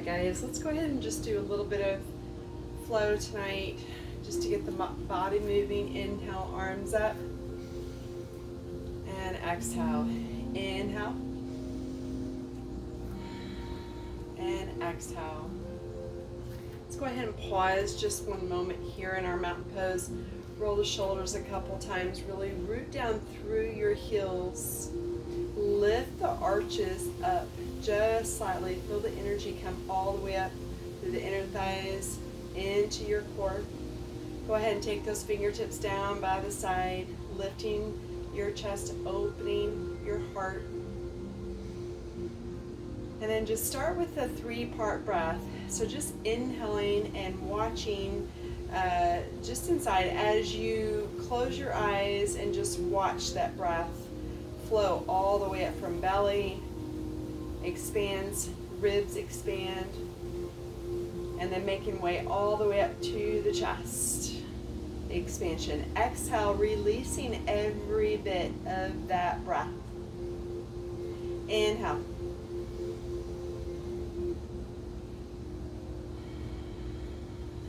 right, guys, let's go ahead and just do a little bit of flow tonight, just to get the body moving. Inhale, arms up, and exhale. Inhale, and exhale. Let's go ahead and pause just one moment here in our mountain pose. Roll the shoulders a couple times, really root down through your heels. Lift the arches up just slightly. Feel the energy come all the way up through the inner thighs into your core. Go ahead and take those fingertips down by the side, lifting your chest, opening your heart. And then just start with a 3-part breath. So just inhaling and watching just inside as you close your eyes and just watch that breath flow all the way up from belly, expands, ribs expand, and then making way all the way up to the chest. Expansion. Exhale, releasing every bit of that breath. Inhale.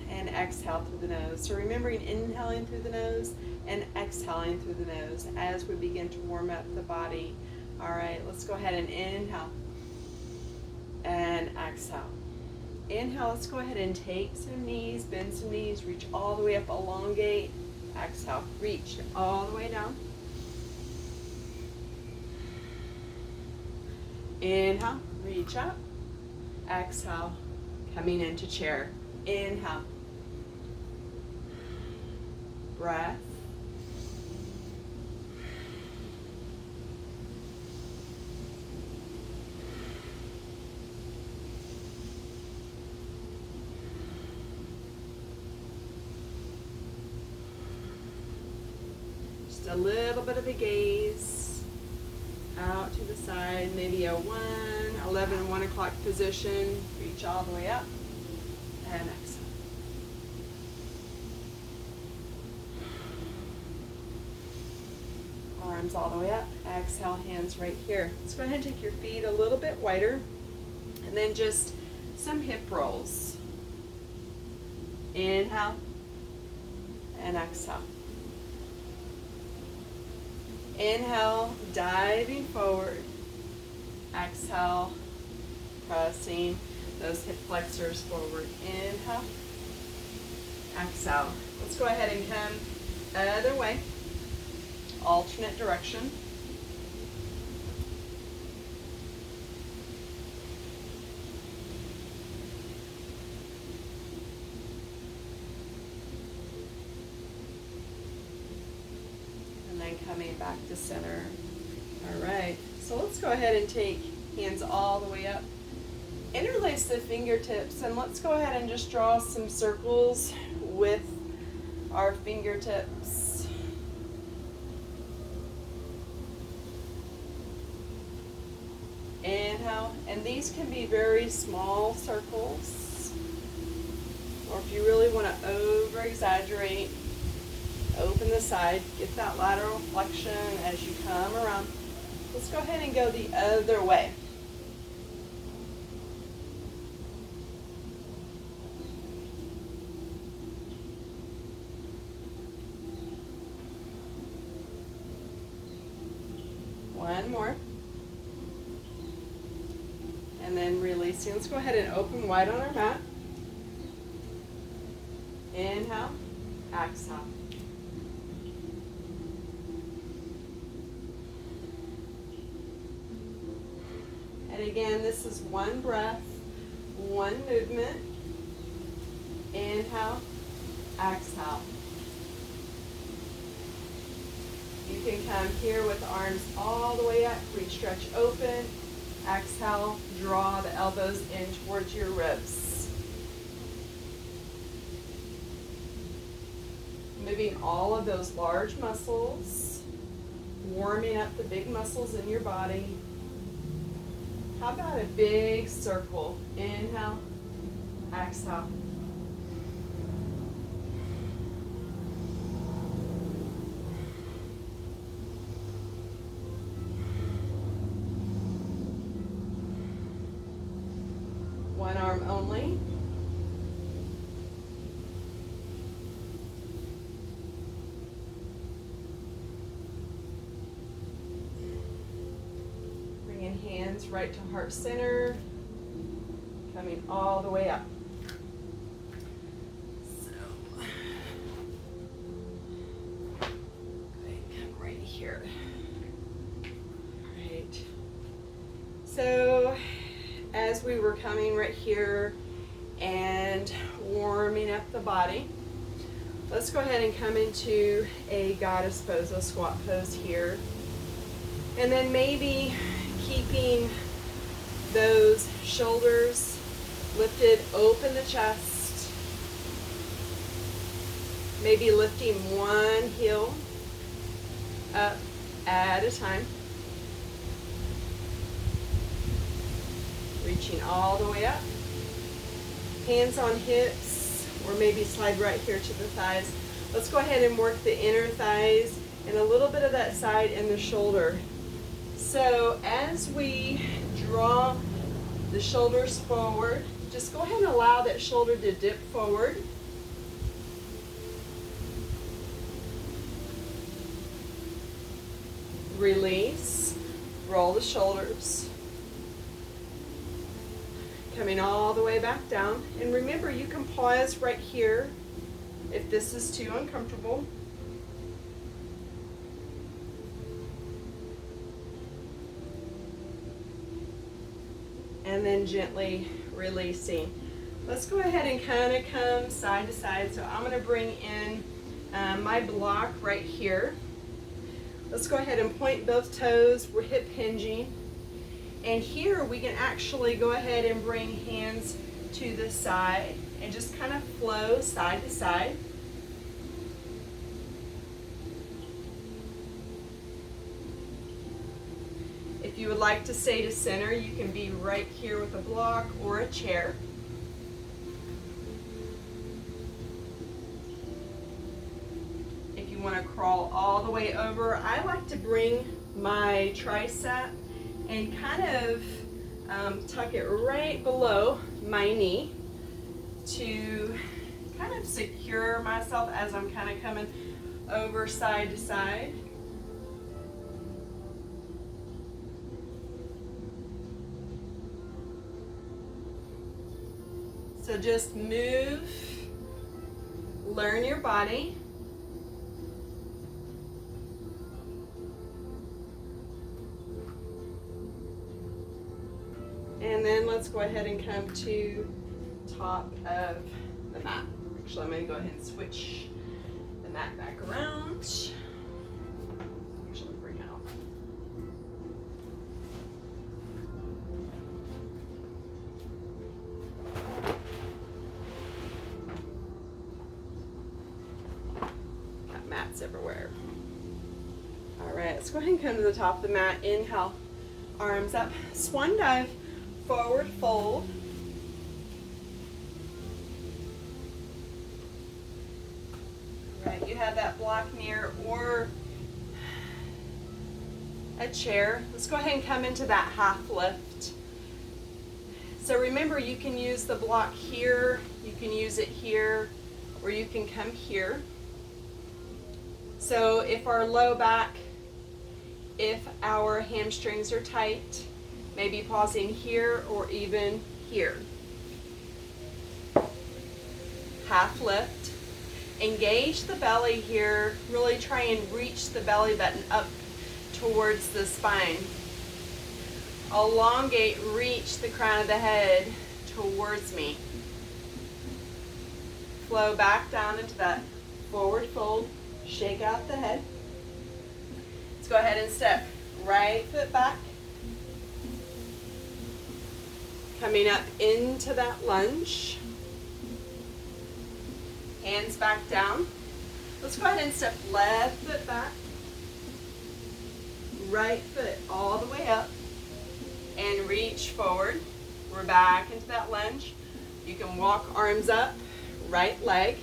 And exhale through the nose. So remembering inhaling through the nose and exhaling through the nose as we begin to warm up the body. All right, let's go ahead and inhale and exhale. Inhale, let's go ahead and take some knees, bend some knees, reach all the way up, elongate. Exhale, reach all the way down. Inhale, reach up. Exhale, coming into chair. Inhale. Breath. Just a little bit of a gaze out to the side, maybe a 11, 1 o'clock position. Reach all the way up and exhale. Arms all the way up. Exhale, hands right here. Let's go ahead and take your feet a little bit wider, and then just some hip rolls. Inhale and exhale. Inhale, diving forward. Exhale, pressing those hip flexors forward. Inhale, exhale. Let's go ahead and come other way. Alternate direction. And then coming back to center. All right, so let's go ahead and take hands all the way up. Interlace the fingertips, and let's go ahead and just draw some circles with our fingertips. Inhale, and these can be very small circles, or if you really want to over exaggerate, open the side, get that lateral flexion as you come around. Let's go ahead and go the other way. One more. And then releasing. Let's go ahead and open wide on our mat. Inhale, exhale. And again, this is one breath, one movement. Inhale, exhale. You can come here with the arms all the way up, reach, stretch, open. Exhale, draw the elbows in towards your ribs. Moving all of those large muscles, warming up the big muscles in your body. How about a big circle? Inhale, exhale. one arm only. Bringing hands right to heart center, coming all the way up. So, come right here. All right. So, as we were coming right here and warming up the body, let's go ahead and come into a goddess pose, a squat pose here. And then maybe keeping those shoulders lifted, open the chest. Maybe lifting one heel up at a time. Reaching all the way up. Hands on hips, or maybe slide right here to the thighs. Let's go ahead and work the inner thighs and a little bit of that side and the shoulder. So as we draw the shoulders forward, just go ahead and allow that shoulder to dip forward. Release, roll the shoulders. Coming all the way back down. And remember, you can pause right here if this is too uncomfortable. And then gently releasing. Let's go ahead and kind of come side to side. So I'm going to bring in my block right here. Let's go ahead and point both toes. We're hip hinging. And here we can actually go ahead and bring hands to the side and just kind of flow side to side. If you would like to stay to center, you can be right here with a block or a chair. If you want to crawl all the way over, I like to bring my tricep and kind of tuck it right below my knee to kind of secure myself as I'm kind of coming over side to side. So just move, learn your body. And then let's go ahead and come to top of the mat. Actually, I'm going to go ahead and switch the mat back around. Actually, bring out. Got mats everywhere. All right, let's go ahead and come to the top of the mat. Inhale, arms up, swan dive. Forward fold. All right, you have that block near or a chair. Let's go ahead and come into that half lift. So remember, you can use the block here, you can use it here, or you can come here. So if our low back, if our hamstrings are tight, maybe pausing here or even here. Half lift. Engage the belly here. Really try and reach the belly button up towards the spine. Elongate, reach the crown of the head towards me. Flow back down into that forward fold. Shake out the head. Let's go ahead and step right foot back. Coming up into that lunge. Hands back down. Let's go ahead and step left foot back. Right foot all the way up. And reach forward. We're back into that lunge. You can walk arms up, right leg.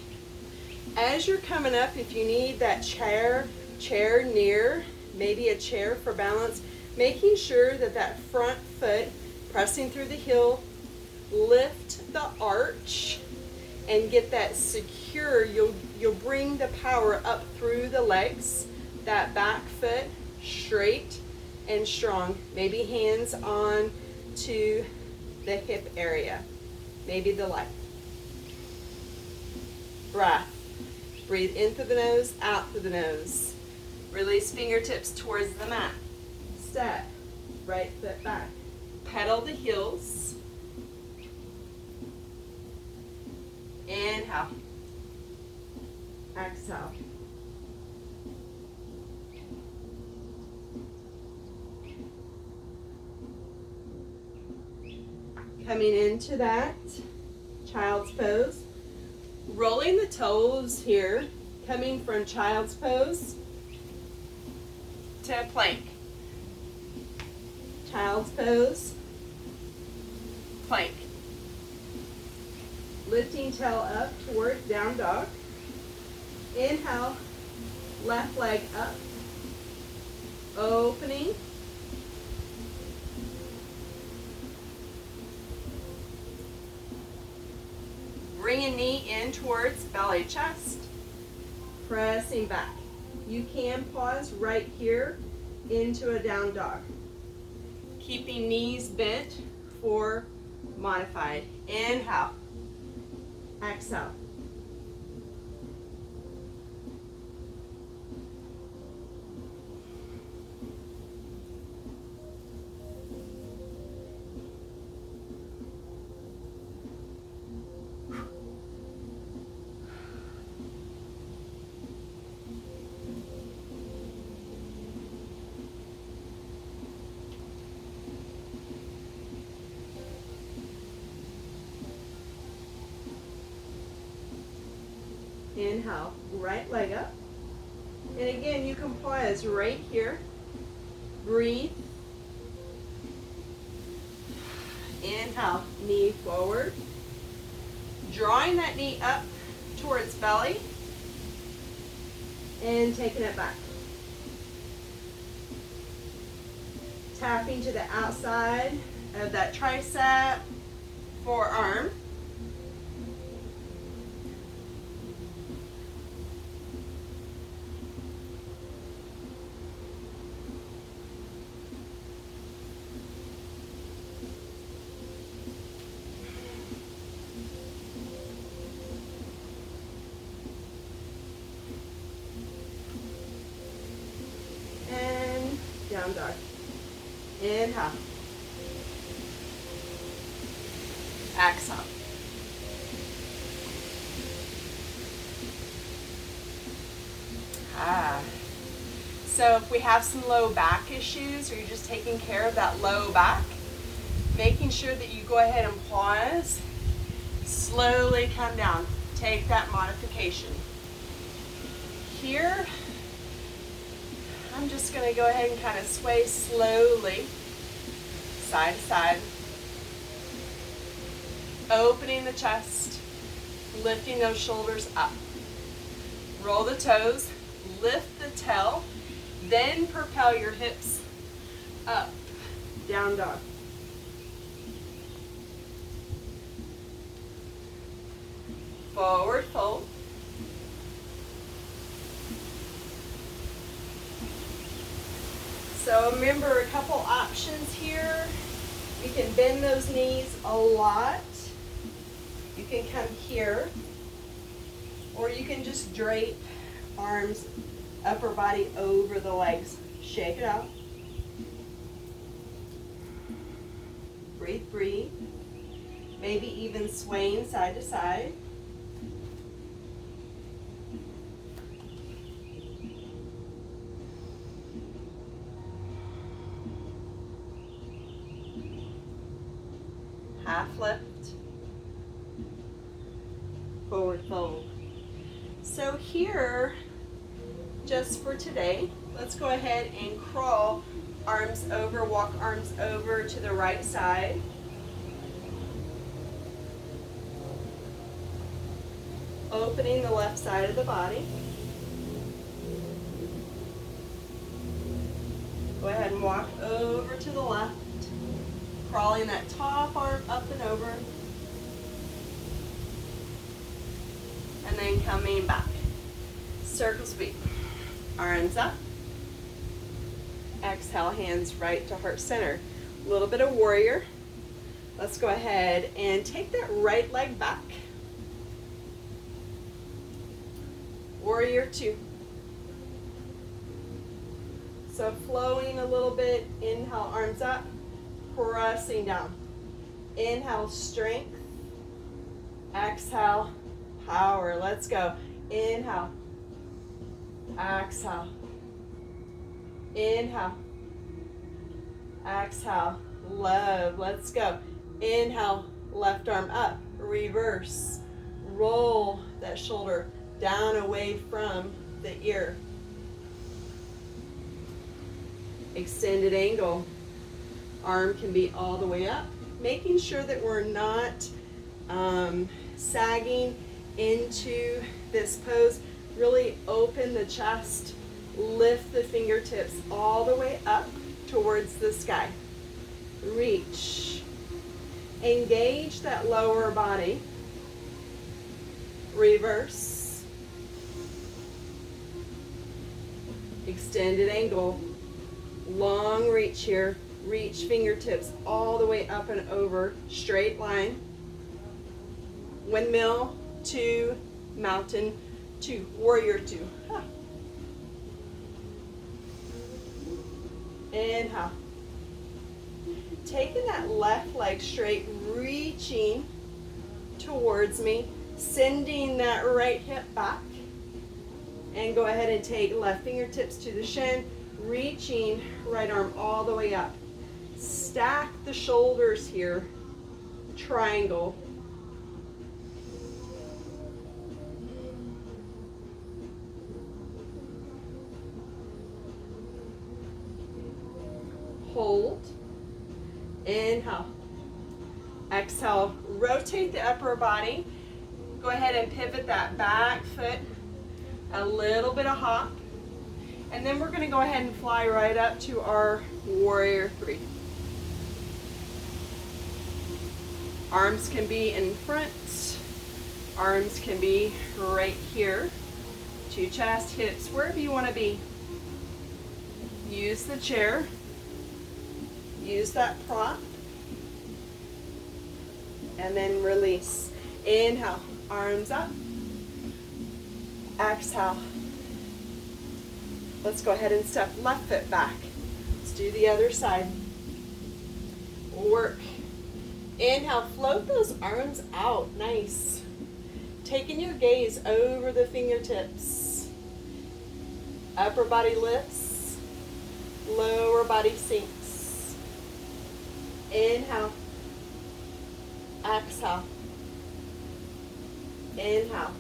As you're coming up, if you need that chair near, maybe a chair for balance, making sure that that front foot pressing through the heel lift the arch and get that secure. You'll bring the power up through the legs, that back foot straight and strong. Maybe hands on to the hip area, maybe the leg. Breath. Breathe in through the nose, out through the nose. Release fingertips towards the mat. Step, right foot back. Pedal the heels. Inhale. Exhale. Coming into that child's pose. Rolling the toes here, coming from child's pose to plank. Child's pose, plank. Lifting tail up toward down dog. Inhale, left leg up. Opening. Bring a knee in towards belly, chest. Pressing back. You can pause right here into a down dog. Keeping knees bent for modified. Inhale. Exhale. Inhale, right leg up. And again, you can pause right here. Breathe. Inhale, knee forward. Drawing that knee up towards belly. And taking it back. Tapping to the outside of that tricep, forearm. Down dog. Inhale. Exhale. So if we have some low back issues, or you're just taking care of that low back, making sure that you go ahead and pause, slowly come down. Take that modification. Here, I'm just going to go ahead and kind of sway slowly, side to side. Opening the chest, lifting those shoulders up. Roll the toes, lift the tail, then propel your hips up. Down dog. Forward fold. So remember a couple options here. You can bend those knees a lot. You can come here, or you can just drape arms, upper body over the legs. Shake it out. Breathe, breathe. Maybe even swaying side to side. Half lift, forward fold. So here, just for today, let's go ahead and crawl arms over, walk arms over to the right side. Opening the left side of the body. Go ahead and walk over to the left. Crawling that top arm up and over. and then coming back. Circle sweep. Arms up. Exhale, hands right to heart center. A little bit of warrior. Let's go ahead and take that right leg back. Warrior two. So flowing a little bit, inhale, arms up, pressing down. Inhale, strength. Exhale, power. Let's go. Inhale. Exhale. Inhale. Exhale. Love. Let's go. Inhale, left arm up. Reverse. Roll that shoulder down away from the ear. Extended angle. Arm can be all the way up, making sure that we're not sagging into this pose. Really open the chest, lift the fingertips all the way up towards the sky. Reach. Engage that lower body. Reverse. Extended angle. Long reach here. Reach fingertips all the way up and over. Straight line. Windmill, two, mountain, two, warrior two. Inhale. Taking that left leg straight, reaching towards me, sending that right hip back. And go ahead and take left fingertips to the shin, reaching right arm all the way up. Stack the shoulders here, triangle. Hold. Inhale. Exhale. Rotate the upper body. Go ahead and pivot that back foot. A little bit of hop. And then we're going to go ahead and fly right up to our warrior three. Arms can be in front. Arms can be right here. To chest, hips, wherever you want to be. Use the chair. Use that prop. And then release. Inhale, arms up. Exhale. Let's go ahead and step left foot back. Let's do the other side. Work. Inhale, float those arms out. Nice. Taking your gaze over the fingertips. Upper body lifts. Lower body sinks. Inhale. Exhale. Inhale.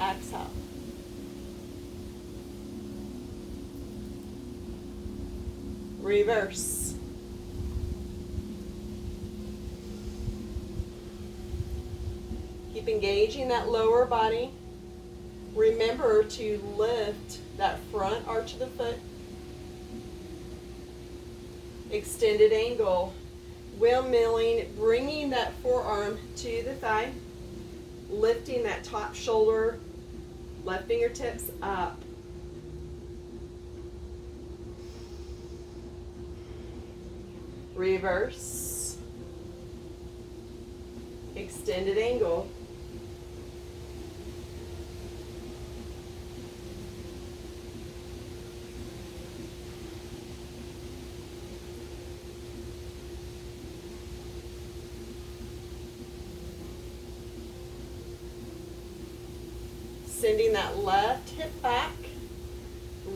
Exhale. Reverse. Keep engaging that lower body. Remember to lift that front arch of the foot. Extended angle. Windmilling, bringing that forearm to the thigh. Lifting that top shoulder. Left fingertips up. Reverse. Extended angle. Sending that left hip back.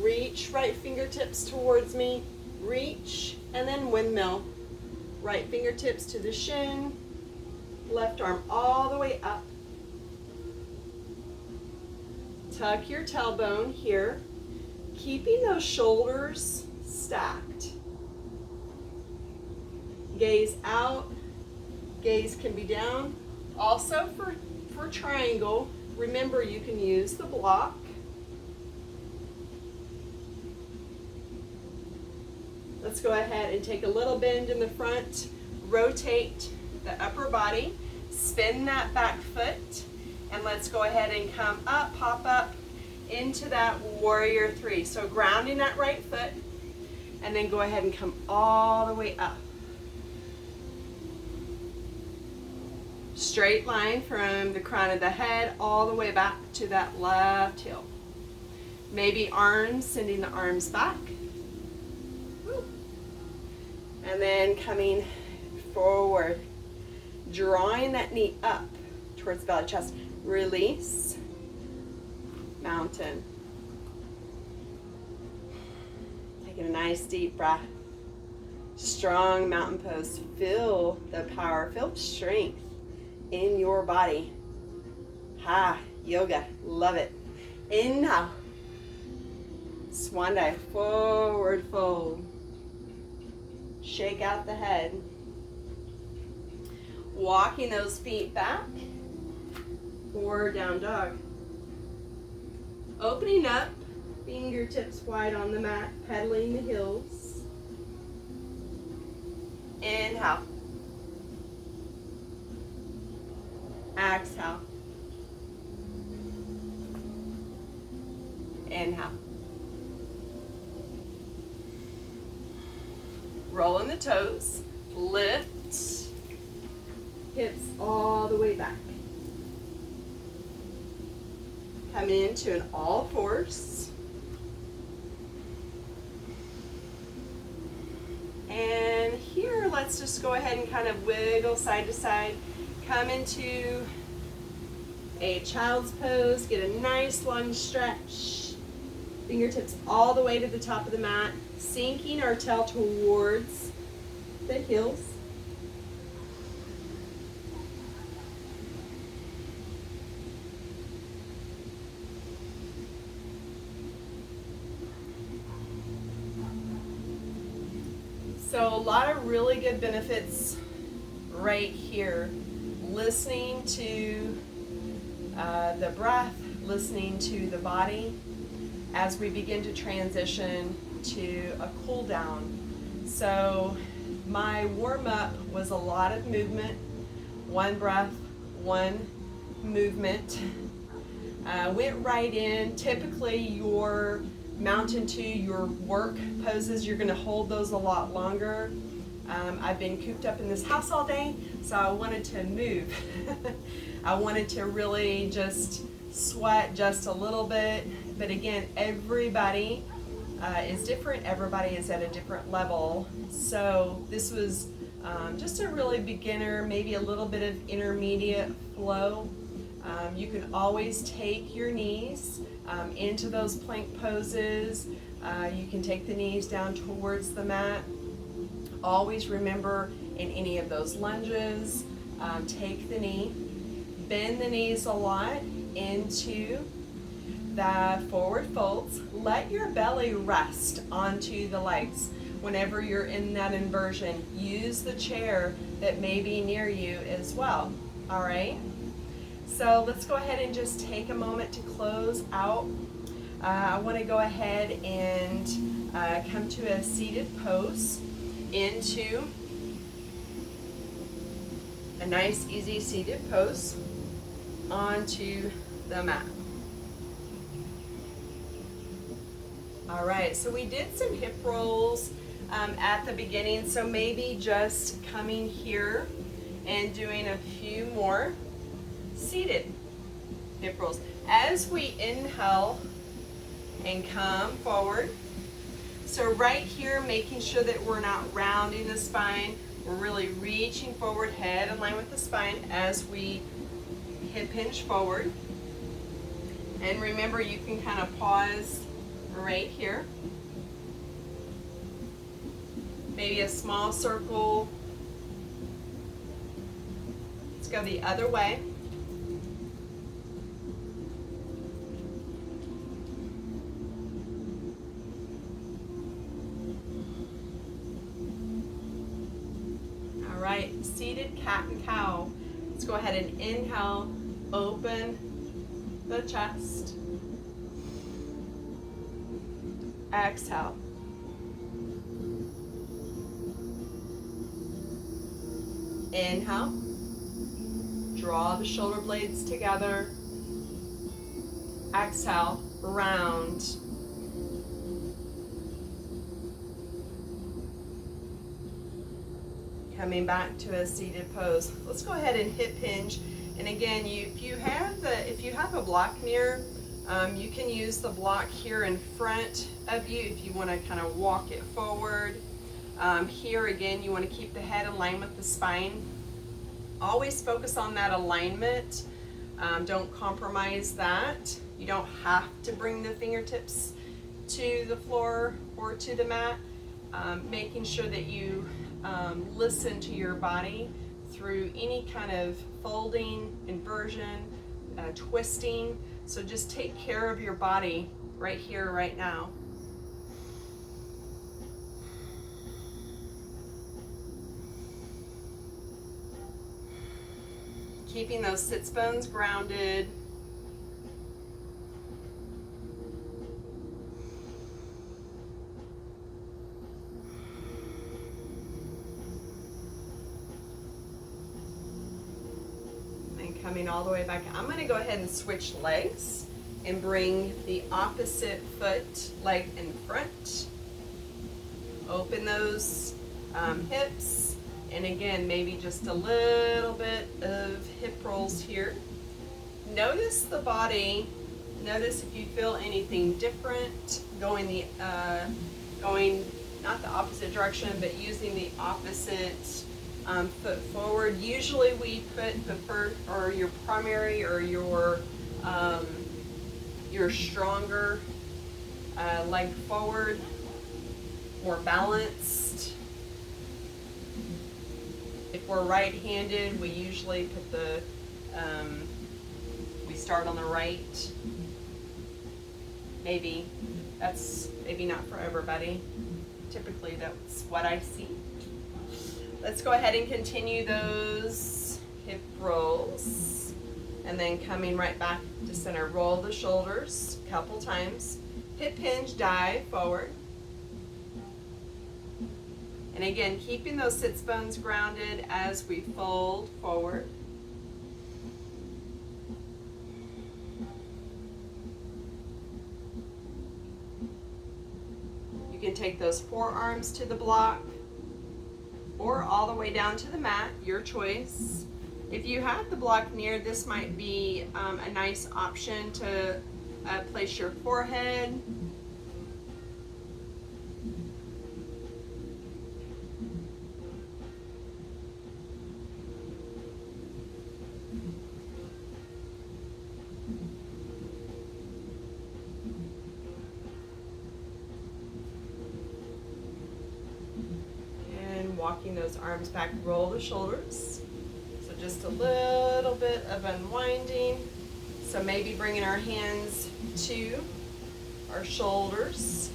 Reach right fingertips towards me. Reach and then windmill. Right fingertips to the shin. Left arm all the way up. Tuck your tailbone here. Keeping those shoulders stacked. Gaze out. Gaze can be down. Also for triangle, remember you can use the block. Let's go ahead and take a little bend in the front. Rotate the upper body. Spin that back foot. And let's go ahead and come up, pop up into that warrior three. So grounding that right foot, and then go ahead and come all the way up. Straight line from the crown of the head all the way back to that left heel. Maybe arms, sending the arms back. Woo. And then coming forward, drawing that knee up towards the belly, chest. Release, mountain. Taking a nice deep breath. Strong mountain pose. Feel the power, feel the strength in your body. Ha, yoga, love it. Inhale. Swan dive, forward fold. Shake out the head. Walking those feet back. Or down dog. Opening up, fingertips wide on the mat, pedaling the heels. Inhale. Exhale. Inhale. Rolling the toes, lift, hips all the way back. Come into an all fours. And here, let's just go ahead and kind of wiggle side to side. Come into a child's pose. Get a nice long stretch. Fingertips all the way to the top of the mat. Sinking our tail towards the heels. So a lot of really good benefits right here. Listening to the breath, listening to the body as we begin to transition to a cool down. So my warm up was a lot of movement, one breath, one movement. Went right in. Typically your mountain two, your work poses, you're going to hold those a lot longer. I've been cooped up in this house all day, so I wanted to move. I wanted to really just sweat just a little bit. But again, everybody is different. Everybody is at a different level. So this was just a really beginner, maybe a little bit of intermediate flow. You can always take your knees into those plank poses. You can take the knees down towards the mat. Always remember in any of those lunges, take the knee, bend the knees a lot into the forward folds. Let your belly rest onto the legs. Whenever you're in that inversion, use the chair that may be near you as well. All right? So let's go ahead and just take a moment to close out. I want to go ahead and come to a seated pose into a nice, easy seated pose onto the mat. All right, so we did some hip rolls at the beginning, so maybe just coming here and doing a few more seated hip rolls. As we inhale and come forward, so right here, making sure that we're not rounding the spine, we're really reaching forward, head in line with the spine as we hip hinge forward. And remember, you can kind of pause right here. Maybe a small circle. Let's go the other way. All right, seated cat and cow. Let's go ahead and inhale, open the chest. Exhale. Inhale. Draw the shoulder blades together. Exhale, round. Coming back to a seated pose. Let's go ahead and hip hinge. And again, if you have a block near, you can use the block here in front of you if you want to kind of walk it forward. Here again, you want to keep the head in line with the spine. Always focus on that alignment. Don't compromise that. You don't have to bring the fingertips to the floor or to the mat. Making sure that you listen to your body through any kind of folding, inversion, twisting. So just take care of your body right here, right now. Keeping those sits bones grounded. Coming all the way back. I'm going to go ahead and switch legs and bring the opposite leg in front. Open those hips, and again, maybe just a little bit of hip rolls here. Notice the body. Notice if you feel anything different, going not the opposite direction, but using the opposite foot forward. Usually we put the first, or your primary, or your stronger leg forward, more balanced. If we're right-handed, we usually put we start on the right. Maybe that's not for everybody. Typically that's what I see. Let's go ahead and continue those hip rolls. And then coming right back to center, roll the shoulders a couple times. Hip hinge, dive forward. And again, keeping those sits bones grounded as we fold forward. You can take those forearms to the block, or all the way down to the mat, your choice. If you have the block near, this might be a nice option to place your forehead. Walking those arms back, roll the shoulders. So just a little bit of unwinding. So maybe bringing our hands to our shoulders,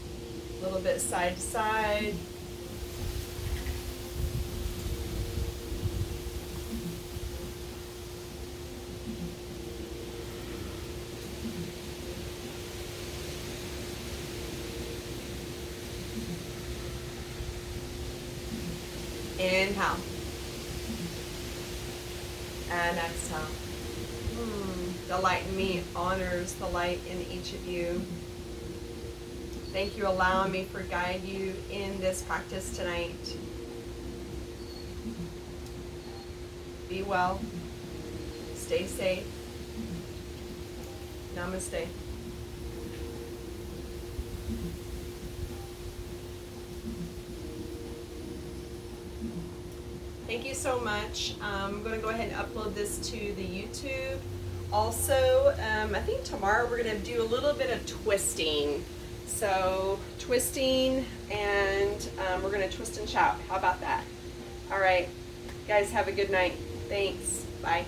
a little bit side to side. Inhale. And exhale. The light in me honors the light in each of you. Thank you, allowing me for guide you in this practice tonight. Be well. Stay safe. Namaste. Thank you so much. I'm going to go ahead and upload this to the YouTube. Also, I think tomorrow we're going to do a little bit of twisting. So twisting, and we're going to twist and shout. How about that? All right. Guys, have a good night. Thanks. Bye.